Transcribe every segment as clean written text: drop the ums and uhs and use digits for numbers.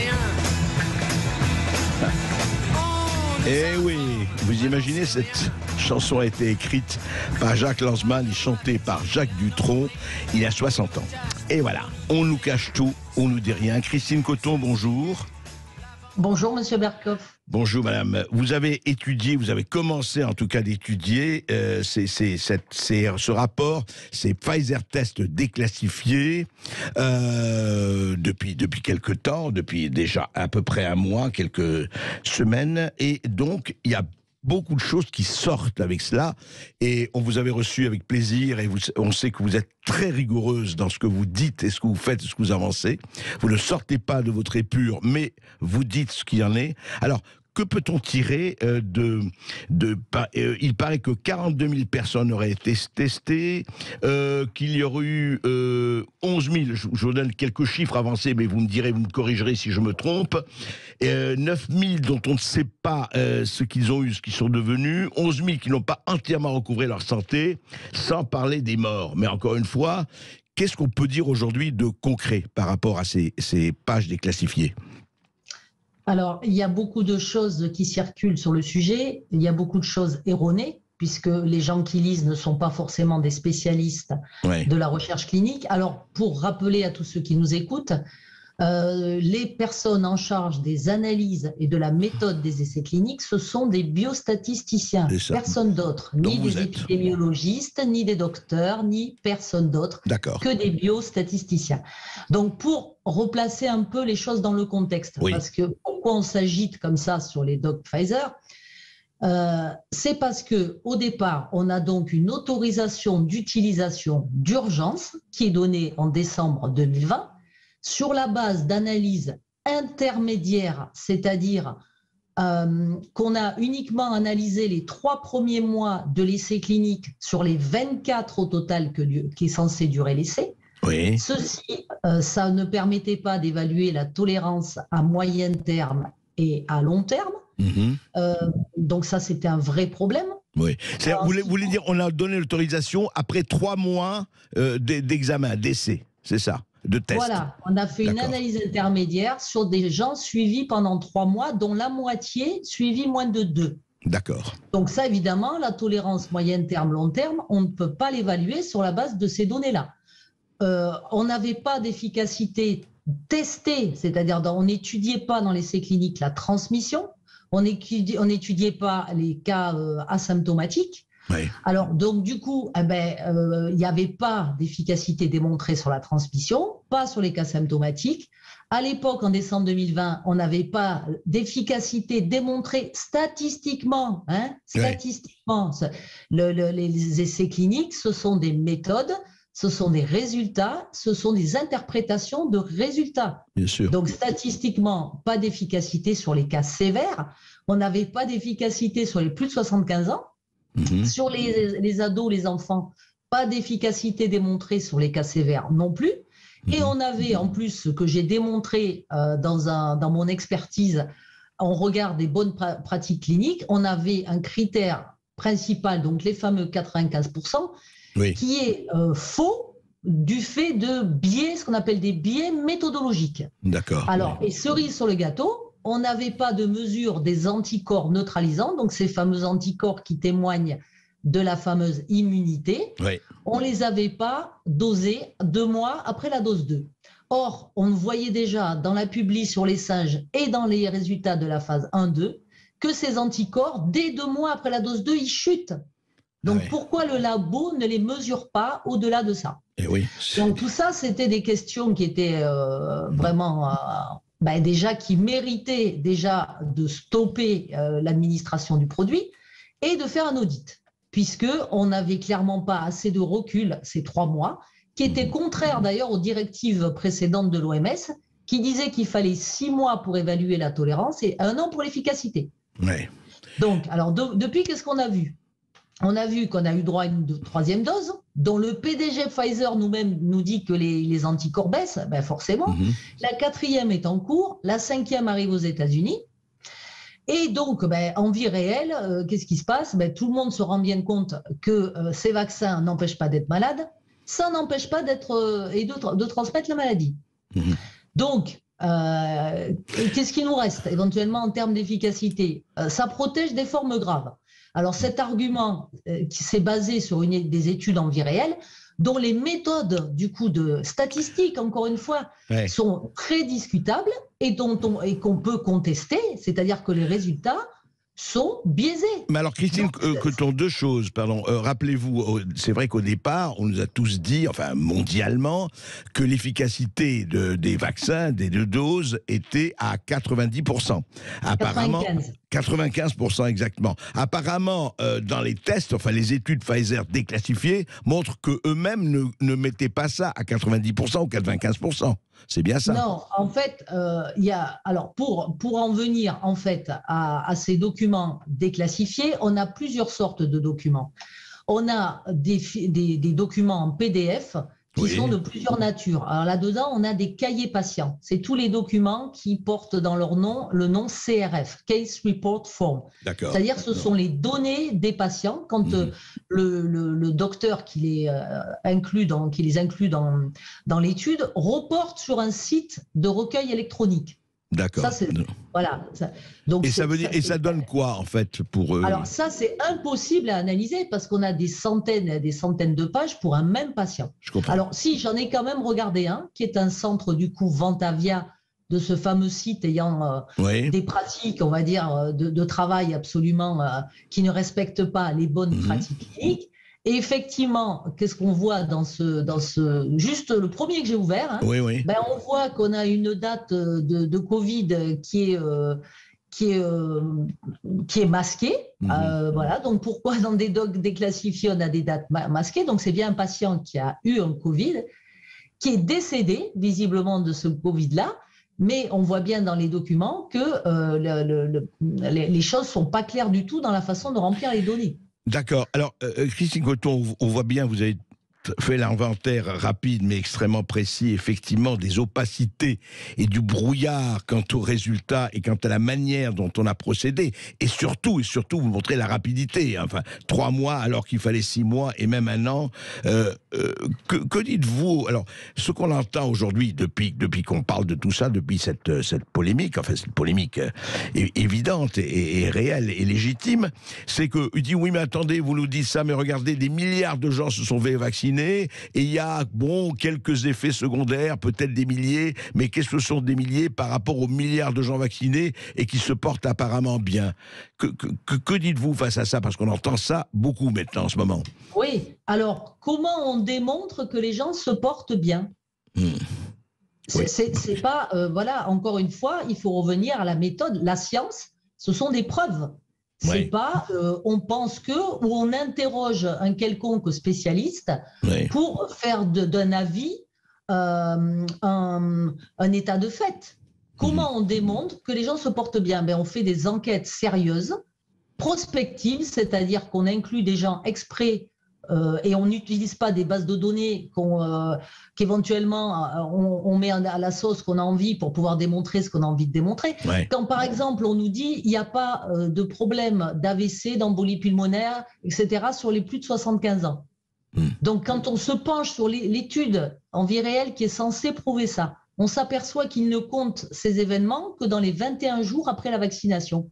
rien. Eh oui, vous imaginez, cette chanson a été écrite par Jacques Lanzmann et chantée par Jacques Dutronc il y a 60 ans. Et voilà, on nous cache tout, on nous dit rien. Christine Coton, bonjour. Bonjour Monsieur Berkoff. Bonjour madame. Vous avez étudié, vous avez commencé en tout cas d'étudier ce rapport, ces Pfizer tests déclassifiés depuis quelque temps, depuis déjà à peu près un mois, quelques semaines, et donc il y a beaucoup de choses qui sortent avec cela, et on vous avait reçu avec plaisir, et on sait que vous êtes très rigoureuse dans ce que vous dites et ce que vous faites, ce que vous avancez. Vous ne sortez pas de votre épure, mais vous dites ce qu'il y en est. Alors, que peut-on tirer il paraît que 42 000 personnes auraient été testées, qu'il y aurait eu 11 000, je vous donne quelques chiffres avancés, mais vous me direz, vous me corrigerez si je me trompe, 9 000 dont on ne sait pas ce qu'ils ont eu, ce qu'ils sont devenus, 11 000 qui n'ont pas entièrement recouvré leur santé, sans parler des morts. Mais encore une fois, qu'est-ce qu'on peut dire aujourd'hui de concret par rapport à ces pages déclassifiées ? Alors, il y a beaucoup de choses qui circulent sur le sujet, il y a beaucoup de choses erronées, puisque les gens qui lisent ne sont pas forcément des spécialistes de la recherche clinique. Alors, pour rappeler à tous ceux qui nous écoutent, les personnes en charge des analyses et de la méthode des essais cliniques, ce sont des biostatisticiens, personne d'autre, ni des épidémiologistes, ni des docteurs, ni personne d'autre que des biostatisticiens. Donc, pour replacer un peu les choses dans le contexte, parce que pourquoi on s'agite comme ça sur les doses Pfizer, c'est parce que au départ, on a donc une autorisation d'utilisation d'urgence qui est donnée en décembre 2020 sur la base d'analyses intermédiaires, c'est-à-dire qu'on a uniquement analysé les 3 premiers mois de l'essai clinique sur les 24 au total qui est censé durer l'essai. Oui. Ceci, ça ne permettait pas d'évaluer la tolérance à moyen terme et à long terme. Donc ça, c'était un vrai problème. Oui. Vous voulez dire, on a donné l'autorisation après 3 mois d'examen, d'essai, c'est ça, de test. Voilà, on a fait une analyse intermédiaire sur des gens suivis pendant 3 mois, dont la moitié suivis moins de 2. D'accord. Donc ça, évidemment, la tolérance moyen terme, long terme, on ne peut pas l'évaluer sur la base de ces données-là. On n'avait pas d'efficacité testée, c'est-à-dire on n'étudiait pas dans l'essai clinique la transmission, on n'étudiait pas les cas asymptomatiques. Oui. Alors, donc, du coup, il n'y avait pas d'efficacité démontrée sur la transmission, pas sur les cas symptomatiques. À l'époque, en décembre 2020, on n'avait pas d'efficacité démontrée statistiquement. Statistiquement, les essais cliniques, ce sont des méthodes, ce sont des résultats, ce sont des interprétations de résultats. Bien sûr. Donc, statistiquement, pas d'efficacité sur les cas sévères. On n'avait pas d'efficacité sur les plus de 75 ans. Sur les ados, les enfants, pas d'efficacité démontrée sur les cas sévères non plus. Et on avait en plus, ce que j'ai démontré dans mon expertise, en regard des bonnes pratiques cliniques, on avait un critère principal, donc les fameux 95%, qui est faux du fait de biais, ce qu'on appelle des biais méthodologiques. D'accord. Alors, et cerise sur le gâteau, on n'avait pas de mesure des anticorps neutralisants, donc ces fameux anticorps qui témoignent de la fameuse immunité. On ne les avait pas dosés 2 mois après la dose 2. Or, on voyait déjà dans la publi sur les singes et dans les résultats de la phase 1-2 que ces anticorps, dès 2 mois après la dose 2, ils chutent. Donc, pourquoi le labo ne les mesure pas au-delà de ça ? Donc, tout ça, c'était des questions qui étaient vraiment... déjà qui méritaient déjà de stopper l'administration du produit et de faire un audit, puisqu'on n'avait clairement pas assez de recul ces 3 mois, qui étaient contraires d'ailleurs aux directives précédentes de l'OMS, qui disaient qu'il fallait 6 mois pour évaluer la tolérance et 1 an pour l'efficacité. Donc, alors depuis, qu'est-ce qu'on a vu ? On a vu qu'on a eu droit à une 3e dose, dont le PDG Pfizer nous dit que les anticorps baissent, forcément. La 4e est en cours, la 5e arrive aux États-Unis. Et donc, en vie réelle, qu'est-ce qui se passe ? Tout le monde se rend bien compte que ces vaccins n'empêchent pas d'être malade, ça n'empêche pas de transmettre la maladie. Donc, Qu'est-ce qui nous reste éventuellement en termes d'efficacité? Ça protège des formes graves. Alors cet argument qui s'est basé sur des études en vie réelle, dont les méthodes du coup de statistiques, encore une fois, sont très discutables et qu'on peut contester, c'est-à-dire que les résultats sont biaisés. Mais alors Christine Coton, deux choses, pardon. Rappelez-vous, c'est vrai qu'au départ, on nous a tous dit, enfin mondialement, que l'efficacité des vaccins, des 2 doses, était à 90%. Apparemment, 95% exactement. Apparemment, dans les tests, enfin les études Pfizer déclassifiées montrent qu'eux-mêmes ne mettaient pas ça à 90% ou 95%. C'est bien ça? Non, en fait, alors pour en venir en fait à ces documents déclassifiés, on a plusieurs sortes de documents. On a des documents en PDF qui sont de plusieurs natures. Alors là-dedans, on a des cahiers patients. C'est tous les documents qui portent dans leur nom le nom CRF, Case Report Form. C'est-à-dire ce sont les données des patients quand le docteur qui les inclut dans l'étude reporte sur un site de recueil électronique. D'accord. Voilà. Donc ça donne quoi, en fait, pour eux? Alors ça, c'est impossible à analyser parce qu'on a des centaines et des centaines de pages pour un même patient. Je comprends. Alors si, j'en ai quand même regardé un, qui est un centre, du coup, Ventavia, de ce fameux site ayant des pratiques, on va dire, de travail absolument qui ne respectent pas les bonnes pratiques cliniques. Et effectivement, qu'est-ce qu'on voit dans ce juste le premier que j'ai ouvert, ben on voit qu'on a une date de Covid qui est masquée. Voilà. Donc pourquoi dans des docs déclassifiés on a des dates masquées? Donc c'est bien un patient qui a eu un Covid, qui est décédé visiblement de ce Covid-là. Mais on voit bien dans les documents que les choses sont pas claires du tout dans la façon de remplir les données. D'accord. Alors, Christine Coton, on voit bien, vous avez fait l'inventaire rapide mais extrêmement précis, effectivement, des opacités et du brouillard quant aux résultats et quant à la manière dont on a procédé. Et surtout, vous montrez la rapidité. Enfin, 3 mois alors qu'il fallait 6 mois et même 1 an. Que dites-vous? Alors, ce qu'on entend aujourd'hui, depuis qu'on parle de tout ça, depuis cette polémique, enfin cette polémique évidente et réelle et légitime, c'est qu'il dit oui mais attendez, vous nous dites ça, mais regardez, des milliards de gens se sont fait vacciner et il y a quelques effets secondaires, peut-être des milliers, mais qu'est-ce que ce sont des milliers par rapport aux milliards de gens vaccinés et qui se portent apparemment bien? Que dites-vous face à ça? Parce qu'on entend ça beaucoup maintenant en ce moment. Oui, alors comment on démontre que les gens se portent bien? C'est pas, voilà, encore une fois, il faut revenir à la méthode. La science, ce sont des preuves. C'est pas, on pense que, ou on interroge un quelconque spécialiste pour faire d'un avis un état de fait. Comment on démontre que les gens se portent bien? Ben, on fait des enquêtes sérieuses, prospectives, c'est-à-dire qu'on inclut des gens exprès et on n'utilise pas des bases de données qu'éventuellement on met à la sauce qu'on a envie pour pouvoir démontrer ce qu'on a envie de démontrer. Quand par exemple on nous dit il n'y a pas de problème d'AVC, d'embolie pulmonaire, etc. sur les plus de 75 ans. Donc quand on se penche sur l'étude en vie réelle qui est censée prouver ça, on s'aperçoit qu'il ne compte ces événements que dans les 21 jours après la vaccination.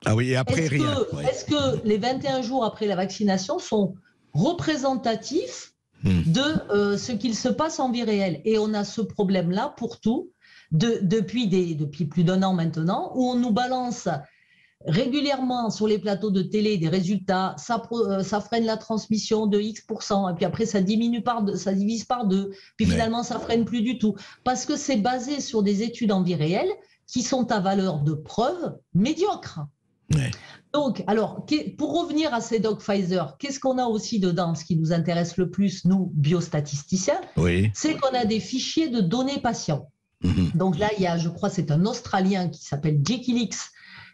Ah oui, et après rien. Est-ce que les 21 jours après la vaccination sont représentatif de ce qu'il se passe en vie réelle? Et on a ce problème-là pour tout, depuis plus d'1 an maintenant, où on nous balance régulièrement sur les plateaux de télé des résultats, ça freine la transmission de X%, et puis après ça divise par 2, puis finalement ça freine plus du tout, parce que c'est basé sur des études en vie réelle qui sont à valeur de preuve médiocre. Donc, alors, pour revenir à ces docs Pfizer, qu'est-ce qu'on a aussi dedans? Ce qui nous intéresse le plus, nous, biostatisticiens, c'est qu'on a des fichiers de données patients. Donc là, il y a, je crois, c'est un Australien qui s'appelle Jekylix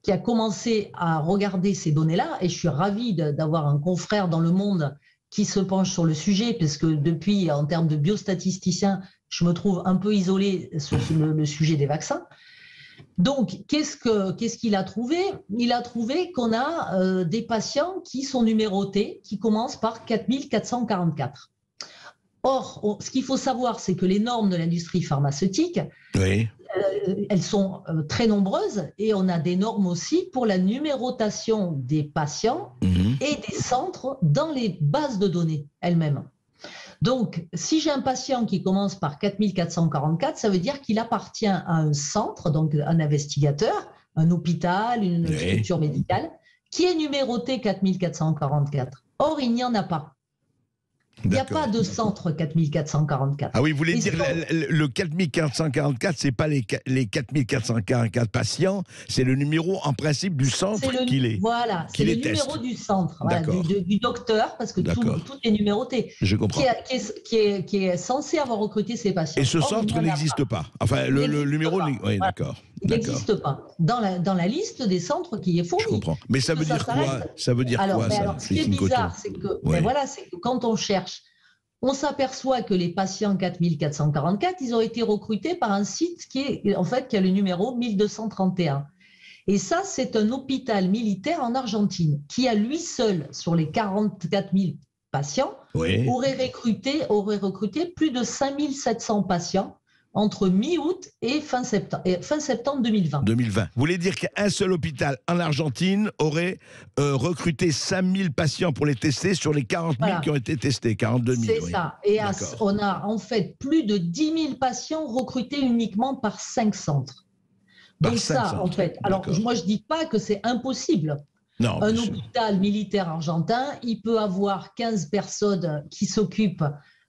qui a commencé à regarder ces données-là, et je suis ravie d'avoir un confrère dans le monde qui se penche sur le sujet, parce que depuis, en termes de biostatisticien, je me trouve un peu isolée sur le sujet des vaccins. Donc, qu'est-ce qu'il a trouvé? Il a trouvé qu'on a des patients qui sont numérotés, qui commencent par 4444. Or, ce qu'il faut savoir, c'est que les normes de l'industrie pharmaceutique elles sont très nombreuses et on a des normes aussi pour la numérotation des patients et des centres dans les bases de données elles-mêmes. Donc, si j'ai un patient qui commence par 4444, ça veut dire qu'il appartient à un centre, donc un investigateur, un hôpital, une structure médicale, qui est numéroté 4444. Or, il n'y en a pas. Il n'y a pas de centre 4444. Ah oui, vous voulez dire le 4444, c'est pas les 4444 patients, c'est le numéro en principe du centre qu'il est. Voilà, c'est le numéro du centre, voilà, du docteur, parce que tout est numéroté. Je comprends. Qui est censé avoir recruté ces patients. Et ce centre n'existe pas. Enfin, le numéro, oui, d'accord. Il n'existe pas. Dans la liste des centres qui est fournie. Je comprends. Mais ça veut dire quoi? Ça veut dire quoi, ça? Ce qui est bizarre, c'est que quand on cherche, on s'aperçoit que les patients 4444, ils ont été recrutés par un site qui a le numéro 1231. Et ça, c'est un hôpital militaire en Argentine qui, à lui seul, sur les 44 000 patients, aurait recruté plus de 5700 patients entre mi-août et fin septembre 2020. 2020. Vous voulez dire qu'un seul hôpital en Argentine aurait recruté 5000 patients pour les tester sur les 40 000 qui ont été testés, 42 000. C'est ça. Et on a en fait plus de 10 000 patients recrutés uniquement par 5 centres. Donc ça, en fait, alors moi je ne dis pas que c'est impossible. Non, un hôpital militaire argentin, il peut avoir 15 personnes qui s'occupent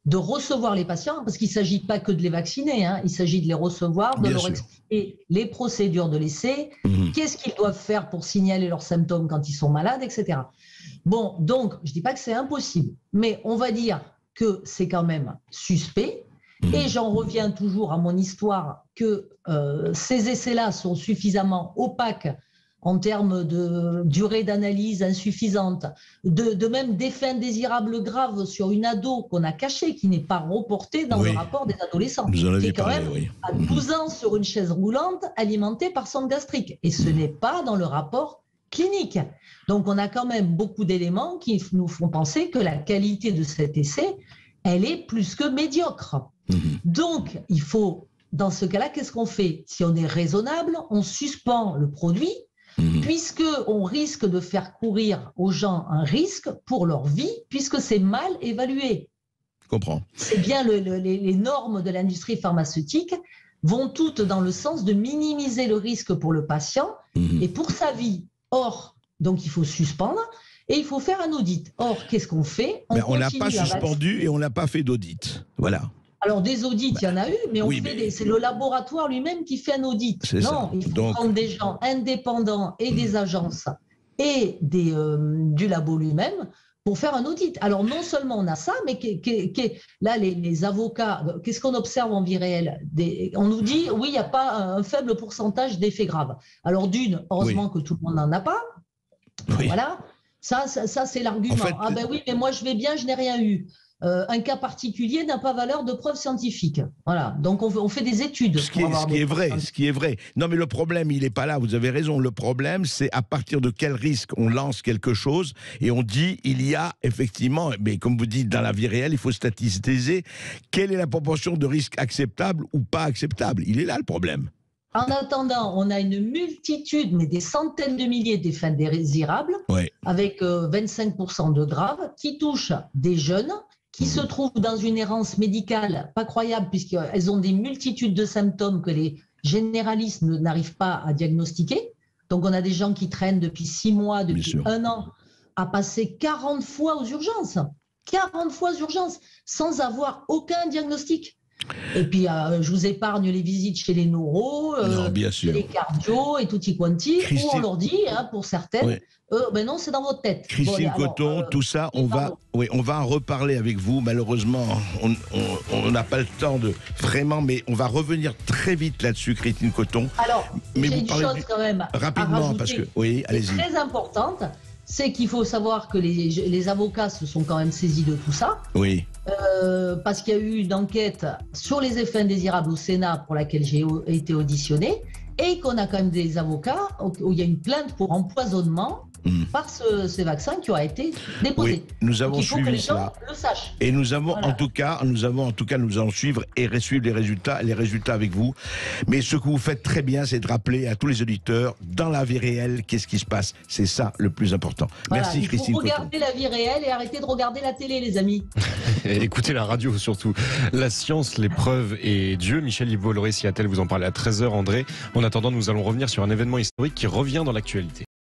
de recevoir les patients, parce qu'il ne s'agit pas que de les vacciner, il s'agit de les recevoir, de leur expliquer les procédures de l'essai, qu'est-ce qu'ils doivent faire pour signaler leurs symptômes quand ils sont malades, etc. Bon, donc, je ne dis pas que c'est impossible, mais on va dire que c'est quand même suspect, et j'en reviens toujours à mon histoire que ces essais-là sont suffisamment opaques en termes de durée d'analyse insuffisante, de même d'effets indésirables graves sur une ado qu'on a cachée, qui n'est pas reportée dans le rapport des adolescents. Vous en avez parlé, à 12 ans sur une chaise roulante, alimentée par sonde gastrique. Et ce n'est pas dans le rapport clinique. Donc on a quand même beaucoup d'éléments qui nous font penser que la qualité de cet essai, elle est plus que médiocre. Donc il faut, dans ce cas-là, qu'est-ce qu'on fait? Si on est raisonnable, on suspend le produit, puisqu'on risque de faire courir aux gens un risque pour leur vie, puisque c'est mal évalué. Je comprends. C'est bien les normes de l'industrie pharmaceutique vont toutes dans le sens de minimiser le risque pour le patient et pour sa vie. Or, donc il faut suspendre et il faut faire un audit. Or, qu'est-ce qu'on fait? On n'a pas suspendu et on n'a pas fait d'audit. Voilà. Alors, des audits, il y en a eu, mais c'est le laboratoire lui-même qui fait un audit. Non, il faut prendre des gens indépendants et des agences et du labo lui-même pour faire un audit. Alors, non seulement on a ça, mais là, les avocats, qu'est-ce qu'on observe en vie réelle? On nous dit, oui, il n'y a pas un faible pourcentage d'effets graves. Alors, heureusement que tout le monde n'en a pas. Voilà. Ça c'est l'argument. En fait, oui, mais moi, je vais bien, je n'ai rien eu. Un cas particulier n'a pas valeur de preuve scientifique. Voilà. Donc on fait des études. Ce qui est vrai. Non, mais le problème, il n'est pas là. Vous avez raison. Le problème, c'est à partir de quel risque on lance quelque chose et on dit il y a effectivement, mais comme vous dites dans la vie réelle, il faut statistiser. Quelle est la proportion de risque acceptable ou pas acceptable? Il est là le problème. En attendant, on a une multitude, mais des centaines de milliers d'effets indésirables, avec 25% de graves, qui touchent des jeunes qui se trouvent dans une errance médicale pas croyable, puisqu'elles ont des multitudes de symptômes que les généralistes n'arrivent pas à diagnostiquer. Donc on a des gens qui traînent depuis 6 mois, depuis 1 an, à passer 40 fois aux urgences. 40 fois aux urgences, sans avoir aucun diagnostic. Et puis, je vous épargne les visites chez les neuros, chez les cardio et tutti quanti, où on leur dit, pour certaines, non, c'est dans votre tête. Christine Coton, tout ça, on va en reparler avec vous. Malheureusement, on n'a pas le temps de vraiment, mais on va revenir très vite là-dessus, Christine Coton. Alors, mais j'ai une chose quand même rapidement, parce que allez-y. Très importante, c'est qu'il faut savoir que les avocats se sont quand même saisis de tout ça. Oui. Parce qu'il y a eu une enquête sur les effets indésirables au Sénat pour laquelle j'ai été auditionné, et qu'on a quand même des avocats où il y a une plainte pour empoisonnement par ces vaccins qui ont été déposés. Oui, nous avons Donc, il faut que suivi les gens cela. le sachent. Et nous avons Voilà. en tout cas, nous allons suivre et suivre les résultats avec vous. Mais ce que vous faites très bien, c'est de rappeler à tous les auditeurs, dans la vie réelle, qu'est-ce qui se passe. C'est ça le plus important. Voilà, Merci Christine. Il faut regarder la vie réelle et arrêter de regarder la télé, les amis. Et écoutez la radio surtout. La science, les preuves et Dieu. Michel Bolloré-Siatel vous en parlait à 13h, André. En attendant, nous allons revenir sur un événement historique qui revient dans l'actualité.